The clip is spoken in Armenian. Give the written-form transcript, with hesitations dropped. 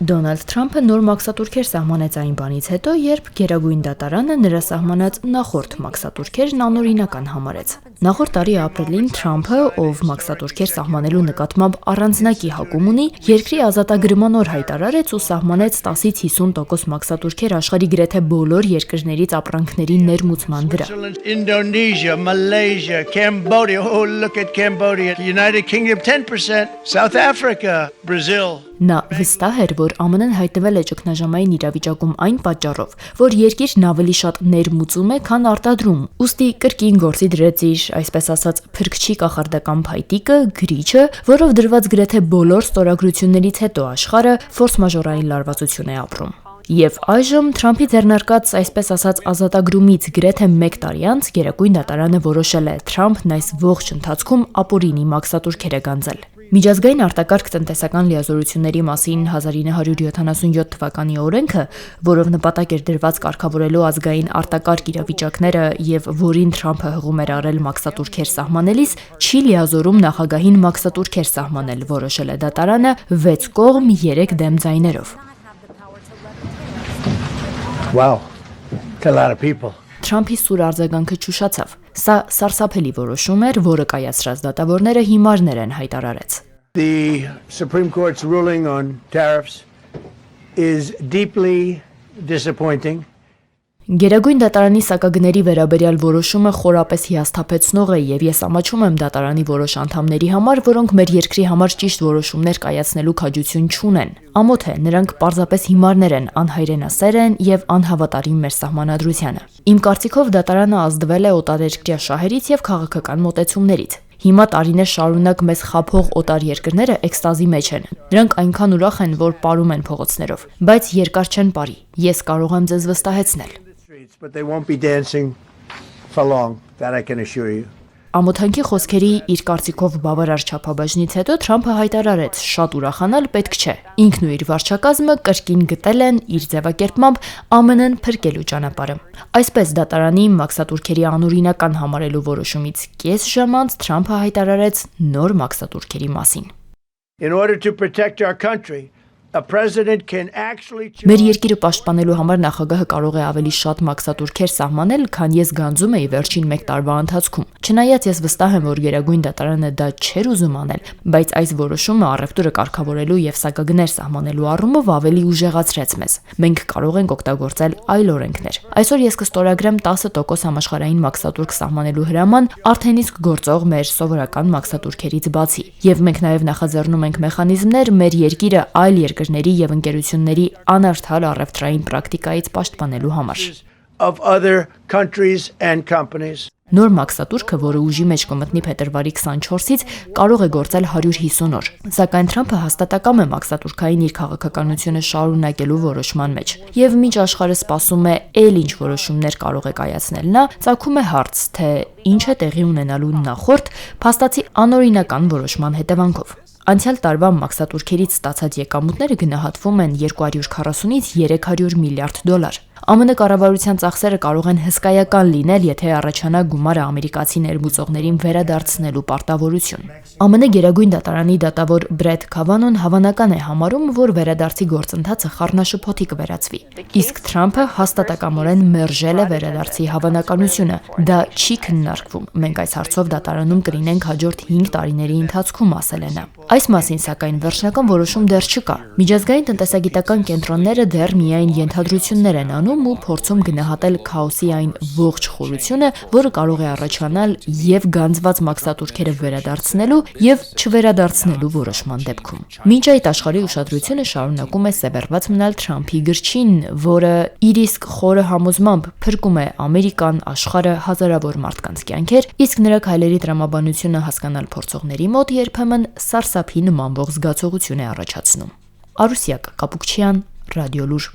Դոնալդ Թրամփը նոր մաքսատուրքեր սահմանեց այն բանից հետո, երբ Գերագույն դատարանը նրա սահմանած նախորդ մաքսատուրքերն անօրինական համարեց։ Նախորդ տարի ապրիլին Թրամփը, ով մաքսատուրքեր սահմանելու նկատմամբ առանձնակի հակում ունի, երկրի ազատագրման օր հայտարարեց ու սահմանեց 10-ից 50% մաքսատուրքեր աշխարհի գրեթե բոլոր երկրներից ապրանքների ներմուծման վրա։ Indonesia, Malaysia, Cambodia, oh look at Cambodia, United Kingdom 10%, South Africa, Brazil. Նա վստահ էր, որ ԱՄՆ-ն հայտնվել է ճգնաժամային իրավիճակում այն պատճառով, որ երկիրն ավելի շատ ներմուծում է, քան արտադրում։ Ուստի կրկին գործի դրեց իր, այսպես ասած, փրկչի կախարդական փայտիկը, գրիչը, որով դրված գրեթե բոլոր ստորագրություններից հետո աշխարհը ֆորս-մաժորային լարվածություն է ապրում։ Եվ այժմ Թրամփի ձեռնարկած, այսպես ասած, ազատագրումից գրեթե 1 տարի անց Գերագույն դատարանը որոշել է Թրամփն այս ողջ ընթացքում ապօրինի մաքսատուրքեր է գանձել։ Միջազգային արտակարգ տնտեսական լիազորությունների մասին 1977 թվականի օրենքը, որով նպատակ էր դրված կարգավորելու ազգային արտակարգ իրավիճակները եւ որին Թրամփը հղում էր արել մաքսատուրքեր սահմանելիս, չի լիազորում նախագահին մաքսատուրքեր սահմանել, որոշել է դատարանը 6 կողմ 3 դեմ ձայներով։ Wow, that's a lot of people. Թրամփի սուր արձագանքը չուշացավ։ Սա սարսափելի որոշում էր, որը կայացրած դատավորները հիմարներ են հայտարարեց։ The Supreme Court's ruling on tariffs is deeply disappointing. Գերագույն դատարանի սակագների վերաբերյալ որոշումը խորապես հիասթափեցնող է եւ ես ամաչում եմ դատարանի որոշ անդամների համար, որոնք մեր երկրի համար ճիշտ որոշումներ կայացնելու քաջություն չունեն։ Ամոթ է, նրանք պարզապես հիմարներ են, անհայրենասեր են եւ անհավատարիմ մեր սահմանադրությանը։ Իմ կարծիքով դատարանը ազդվել է օտարերկրյա շահերից եւ քաղաքական մոտեցումներից։ Հիմա տարիներ շարունակ մեզ խաբող օտար երկրները էքստազի մեջ են։ Նրանք այնքան ուրախ են, որ պարում են փողոցներով, բայց երկար չեն պարի։ Ես կարող եմ ձեզ վստահեցնել։ But they won't be dancing for long, that I can assure you. Ամոթանքի խոսքերի իր կարծիքով բավարար չափաբաժնից հետո Թրամփը հայտարարեց. շատ ուրախանալ պետք չէ։ Ինքն ու իր վարչակազմը կրկին գտել են իր ձևակերպմամբ ԱՄՆ-ն փրկելու ճանապարհը։ Այսպես դատարանի մաքսատուրքերի անօրինական համարելու որոշումից կես ժամ անց Թրամփը հայտարարեց նոր մաքսատուրքերի մասին։ In order to protect our country, a president can actually Մեր երկիրը պաշտպանելու համար նախագահը կարող է ավելի շատ մաքսատուրքեր սահմանել, քան ես գանձում էի վերջին 1 տարվա ընթացքում։ Չնայած ես վստահ եմ, որ Գերագույն դատարանը դա չէր ուզում անել, բայց այս որոշումը առևտուրը կարգավորելու եւ սակագներ սահմանելու առումով ավելի ուժեղացրեց մեզ։ Մենք կարող ենք օգտագործել այլ օրենքներ։ Այսօր ես կստորագրեմ 10% համաշխարհային մաքսատուրք սահմանելու հրաման արդեն իսկ գործող մեր սովորական մաքսատուրքերից բացի։ Եվ մենք նաեւ նախաձեռնում ենք մեխանիզմներ մեր երկիրը այլ երկրների եւ ընկերությունների անարդար առևտրային պրակտիկայից պաշտպանելու համար։ of other countries and companies. Նոր մաքսատուրքը, որը ուժի մեջ կմտնի փետրվարի 24-ից, կարող է գործել 150 օր։ Սակայն Թրամփը հաստատակամ է մաքսատուրքային իր քաղաքականությունը շարունակելու որոշման մեջ։ Եվ մինչ աշխարհը սպասում է ել ինչ որոշումներ կարող է կայացնել նա, ծագում է հարց, թե ինչ է տեղի ունենալու նախորդ փաստացի անօրինական որոշման հետևանքով։ Անցյալ տարվա մաքսատուրքերից ստացած եկամուտները գնահատվում են 240-ից 300 միլիարդ դոլար։ ԱՄՆ կառավարության ծախսերը կարող են հսկայական լինել, եթե առաջանա գումարը ամերիկացի ներմուծողներին վերադարձնելու պարտավորություն։ ԱՄՆ Գերագույն դատարանի դատավոր Բրեթ Քավանոն հավանական է համարում, որ վերադարձի գործընթացը խառնաշփոթի կվերածվի։ Իսկ Թրամփը հաստատակամորեն մերժել է վերադարձի հավանականությունը։ Դա չի քննարկվում։ Մենք այս հարցով դատարանում կլինենք հաջորդ 5 տարիների ընթացքում, ասել է նա։ Այս մասին, սակայն, վերջնական որոշում դեռ չկա։ Միջազգային տնտեսագիտական կենտրոնները դեռ միայն ենթադրություններ են անում ու փորձում գնահատել քաոսի այն ողջ խորությունը, որը կարող է առաջանալ եւ գանձված մաքսատուրքերը վերադարձնելու եւ չվերադարձնելու որոշման դեպքում։ Մինչ այդ աշխարհի ուշադրությունը շարունակում է սևեռված մնալ Թրամփի գրչին, որը իր իսկ խորը համոզմամբ փրկում է Ամերիկան, աշխարհը, հազարավոր մարդկանց կյանքեր, իսկ նրա քայլերի տրամաբանությունը հասկանալ փորձողների մոտ երբեմն սարսափի նմանվող զգացողություն է առաջացնում։ Արուսյակ Կապուկչյան, Ռադիոլուր։